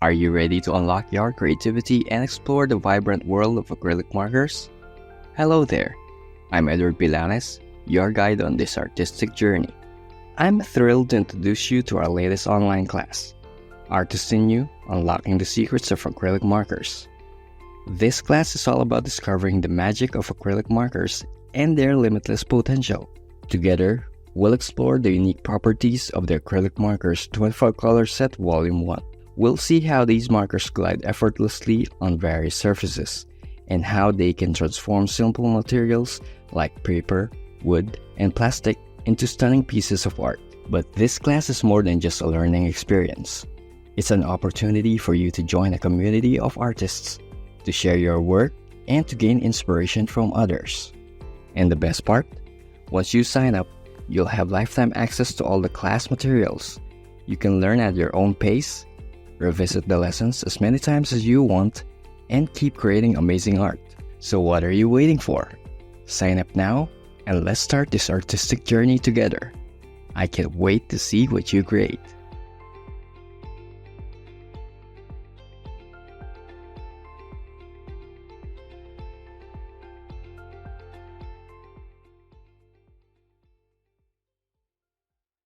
Are you ready to unlock your creativity and explore the vibrant world of acrylic markers? Hello there, I'm Edward Pilanes, your guide on this artistic journey. I'm thrilled to introduce you to our latest online class, Artist in You, Unlocking the Secrets of Acrylic Markers. This class is all about discovering the magic of acrylic markers and their limitless potential. Together, we'll explore the unique properties of the Acrylic Markers 25 Color Set Volume 1. We'll see how these markers glide effortlessly on various surfaces, and how they can transform simple materials like paper, wood, and plastic into stunning pieces of art. But this class is more than just a learning experience. It's an opportunity for you to join a community of artists, to share your work, and to gain inspiration from others. And the best part? Once you sign up, you'll have lifetime access to all the class materials. You can learn at your own pace, revisit the lessons as many times as you want, and keep creating amazing art. So what are you waiting for? Sign up now, and let's start this artistic journey together. I can't wait to see what you create.